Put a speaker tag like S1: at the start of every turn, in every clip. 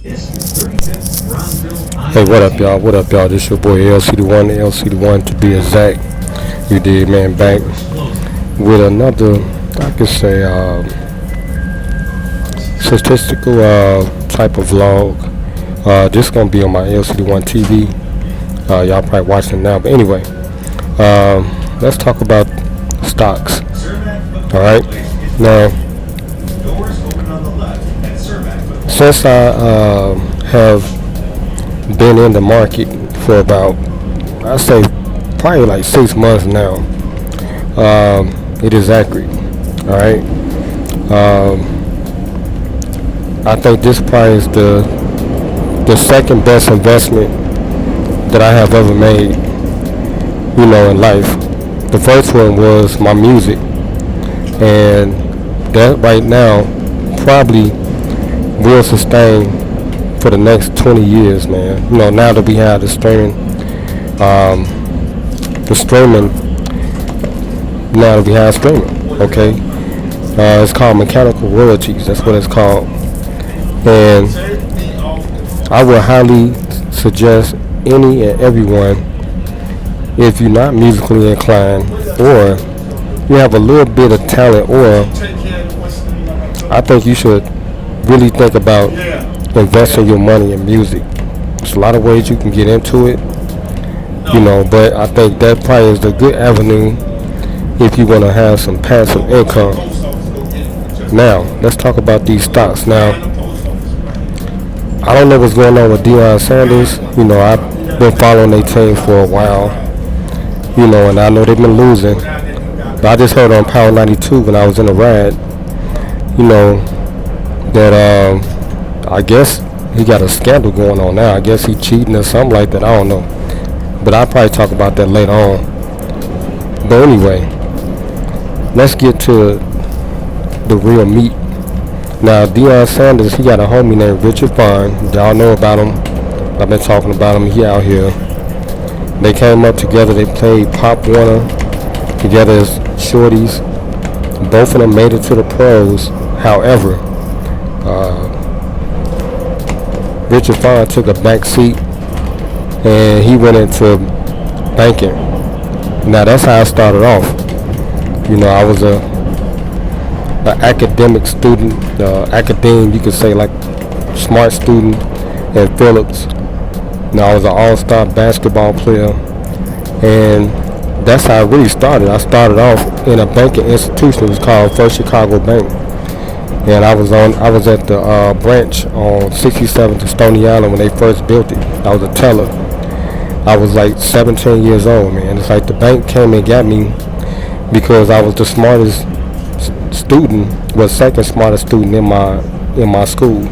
S1: Hey, what up, y'all? What up, y'all? This your boy Lcdaone, Lcdaone to be exact. You did, man. Back with another, I could say, statistical type of vlog. This gonna be on my Lcdaone TV. Y'all probably watching it now, but anyway, let's talk about stocks. All right. Now, since I have been in the market for about, I say, probably like 6 months now. It is accurate. All right. I think this probably is the second best investment that I have ever made, in life. The first one was my music, and that right now probably will sustain for the next 20 years, man. Now that we have the streaming, now that we have streaming, okay? It's called mechanical royalties. That's what it's called. And I would highly suggest any and everyone, if you're not musically inclined, or you have a little bit of talent, or I think you should really think about investing your money in music. There's a lot of ways you can get into it, but I think that probably is the good avenue if you want to have some passive income. Now, let's talk about these stocks. Now, I don't know what's going on with Deion Sanders. I've been following their team for a while, and I know they've been losing. But I just heard on Power 92 when I was in the ride, that I guess he got a scandal going on now. I guess he cheating or something like that. I don't know. But I'll probably talk about that later on. But anyway, let's get to the real meat. Now, Deion Sanders, he got a homie named Richard Vaughn. Y'all know about him. I've been talking about him. He out here. They came up together. They played Pop Warner together as shorties. Both of them made it to the pros. However, Richard Vaughn took a back seat and he went into banking. Now, that's how I started off. I was an academic student, academe, you could say, like smart student at Phillips. Now, I was an all-star basketball player, and that's how I really started. I started off in a banking institution. It was called First Chicago Bank. And I was at the branch on 67th and Stony Island when they first built it. I was a teller. I was like 17 years old, man. It's like the bank came and got me because I was the smartest student, was second smartest student in my school.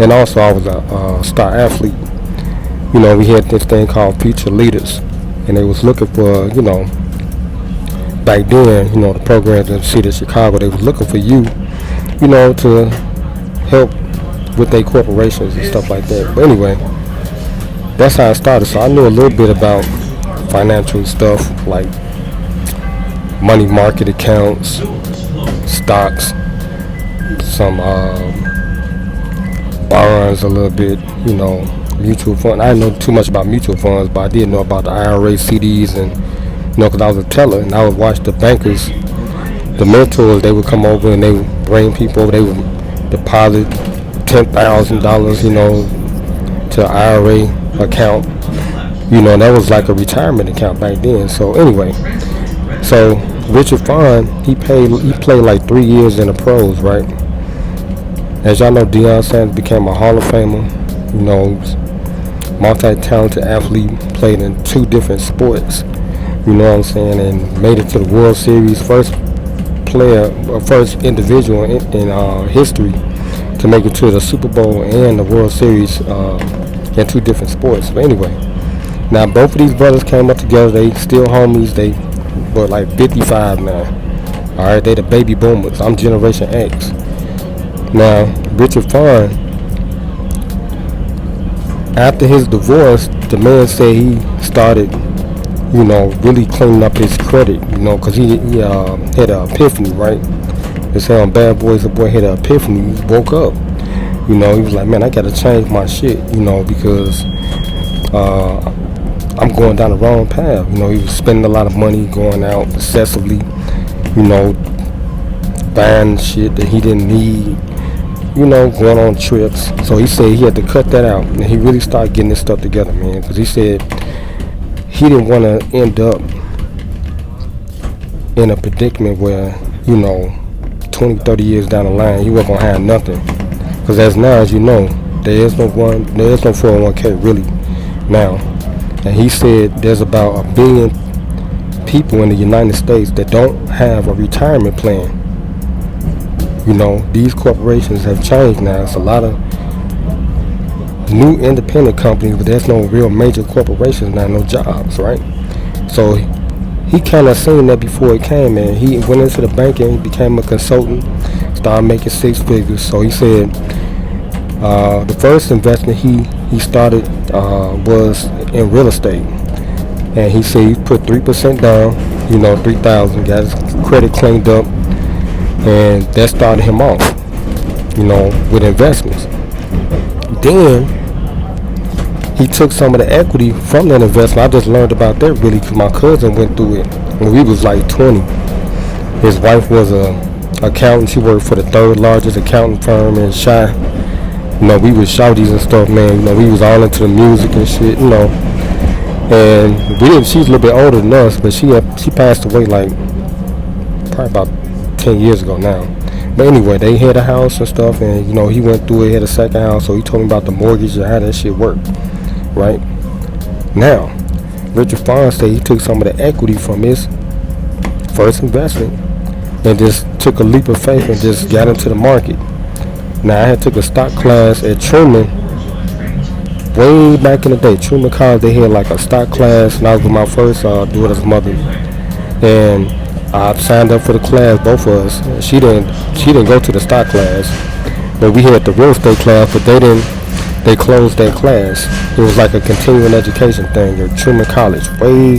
S1: And also I was a star athlete. We had this thing called Future Leaders, and they was looking for, back then, the programs in the city of Chicago, they was looking for you, to help with their corporations and stuff like that. But anyway, that's how I started. So I knew a little bit about financial stuff, like money market accounts, stocks, some bonds a little bit, mutual fund. I didn't know too much about mutual funds, but I did know about the IRA, CDs, and because I was a teller and I would watch the bankers, the mentors. They would come over and they would bring people over. They would deposit $10,000, to an IRA account. And that was like a retirement account back then. So anyway, so Richard Vaughn, he played like 3 years in the pros, right? As y'all know, Deion Sanders became a Hall of Famer. Multi-talented athlete, played in 2 different sports. You know what I'm saying? And made it to the World Series. First individual in history to make it to the Super Bowl and the World Series in 2 different sports. But anyway, now both of these brothers came up together. They still homies. They were like 55 now. All right, they the baby boomers. I'm Generation X. Now, Richard Vaughn, after his divorce, the man said he started, really cleaning up his credit, because he had an epiphany, right? They say on Bad Boys, the boy had an epiphany. He woke up, You know, he was like, man, I gotta change my shit, you know, because I'm going down the wrong path. You know, he was spending a lot of money, going out excessively, you know, buying shit that he didn't need, you know, going on trips. So he said he had to cut that out, and he really started getting his stuff together, man, because he said he didn't want to end up in a predicament where, you know, 20, 30 years down the line, he wasn't going to have nothing. Because as now, as you know, there is no 401k really now. And he said there's about 1 billion people in the United States that don't have a retirement plan. You know, these corporations have changed now. It's a lot of new independent companies, but there's no real major corporations now, no jobs, right? So he kind of seen that before it came, and he went into the banking, he became a consultant, started making 6 figures. So he said the first investment he started was in real estate, and he said he put 3% down, you know, 3,000, got his credit cleaned up, and that started him off, you know, with investments. Then he took some of the equity from that investment. I just learned about that really because my cousin went through it when we was like 20. His wife was a accountant. She worked for the 3rd largest accounting firm in Chi. You know, we was shouties and stuff, man. You know, we was all into the music and shit, you know. And we didn't. She's a little bit older than us, but she passed away like probably about 10 years ago now. But anyway, they had a house and stuff, and you know, he went through it, had a second house, so he told me about the mortgage and how that shit worked. Right now, Richard Farr said he took some of the equity from his first investment and just took a leap of faith and just got into the market. Now, I had took a stock class at Truman way back in the day. Truman College, they had like a stock class, and I was with my first daughter's mother, and I signed up for the class, both of us. She didn't go to the stock class, but we had the real estate class, but they closed that class. It was like a continuing education thing at Truman College, way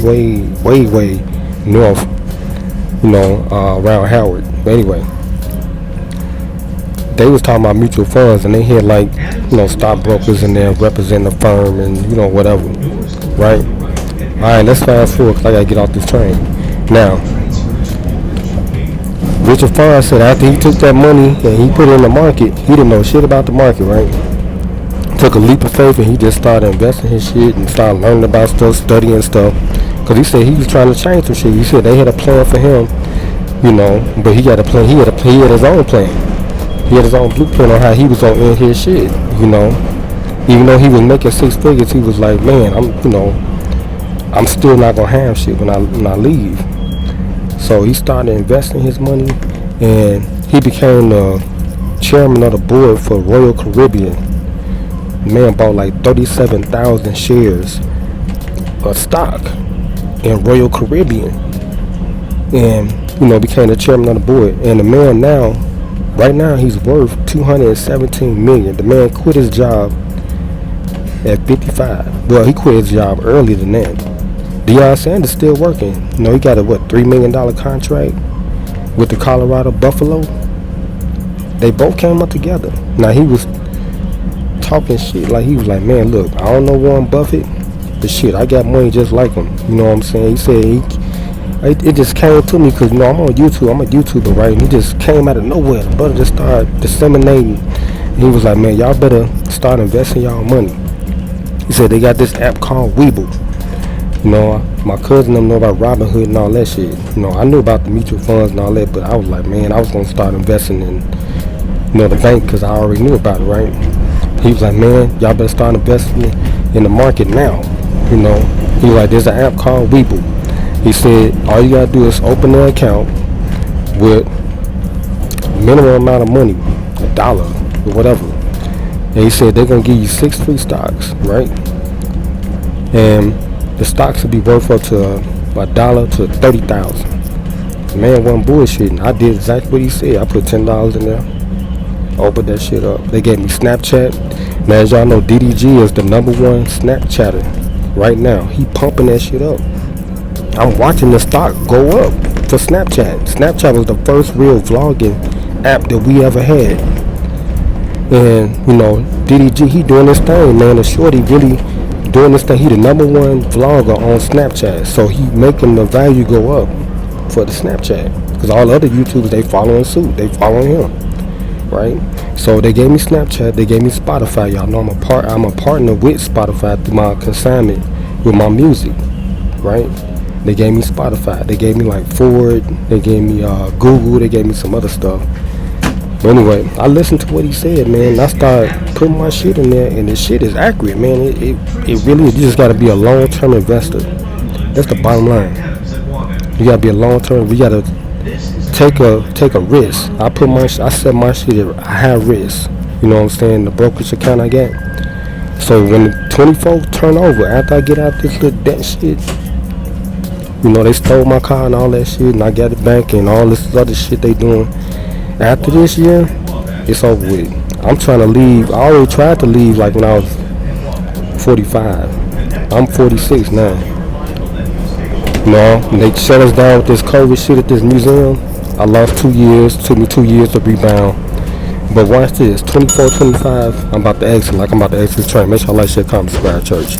S1: north, you know, around Howard. But anyway, they was talking about mutual funds, and they had like, you know, stockbrokers in there representing the firm and, you know, whatever, right? All right, let's fast forward because I gotta get off this train. Now, Richard Farr said after he took that money and he put it in the market, he didn't know shit about the market, right? Took a leap of faith and he just started investing his shit and started learning about stuff, studying stuff. Because he said he was trying to change some shit. He said they had a plan for him, you know, but he had a plan. He had his own plan. He had his own blueprint on how he was gonna end his shit, you know. Even though he was making 6 figures, he was like, man, I'm still not gonna have shit when I leave. So he started investing his money, and he became the chairman of the board for Royal Caribbean. The man bought like 37,000 shares of stock in Royal Caribbean, and, you know, became the chairman of the board. And the man now, right now, he's worth $217 million. The man quit his job at 55. Well, he quit his job earlier than that. Deion Sanders still working. You know, he got a $3 million contract with the Colorado Buffalo. They both came up together. Now, he was talking shit, like he was like, man, look, I don't know Warren Buffett, but shit, I got money just like him. You know what I'm saying? He said it just came to me because, you know, I'm on YouTube. I'm a YouTuber, right? And he just came out of nowhere. The brother just started disseminating. And he was like, man, y'all better start investing y'all money. He said they got this app called Webull. You know, my cousin them know about Robinhood and all that shit. You know, I knew about the mutual funds and all that, but I was like, man, I was gonna start investing in, you know, the bank because I already knew about it, right? He was like, man, y'all better start investing in the market now. You know, he was like, there's an app called Webull. He said, all you gotta do is open an account with minimum amount of money, $1 or whatever. And he said they're gonna give you 6 free stocks, right? And the stocks will be worth up to $1 to 30,000. The man wasn't bullshitting. I did exactly what he said. I put $10 in there, opened that shit up. They gave me Snapchat. Now, as y'all know, DDG is the #1 Snapchatter right now. He pumping that shit up. I'm watching the stock go up for Snapchat. Snapchat was the first real vlogging app that we ever had. And you know, DDG, he doing this thing, man. The shorty really doing this thing. He the #1 vlogger on Snapchat, so he making the value go up for the Snapchat. Because all the other YouTubers, they following suit, they following him, right? So they gave me Snapchat, they gave me Spotify. Y'all know I'm a partner with Spotify through my consignment with my music, right? They gave me Spotify, they gave me like Ford, they gave me Google, they gave me some other stuff. But anyway, I listened to what he said, man. I started putting my shit in there, and the shit is accurate, man. It really, you just gotta be a long-term investor. That's the bottom line. You gotta be a long-term. We gotta take a risk. I set my shit at high risk. You know what I'm saying? The brokerage account I got. So when the 24 turn over, after I get out this little debt shit, you know, they stole my car and all that shit, and I got it back and all this other shit they doing. After this year, it's over with. I'm trying to leave. I already tried to leave like when I was 45. I'm 46 now. You know, they shut us down with this COVID shit at this museum. I lost 2 years. Took me 2 years to rebound. But watch this. 24, 25. I'm about to exit. Like I'm about to exit the train. Make sure I like, share, comment, subscribe, church.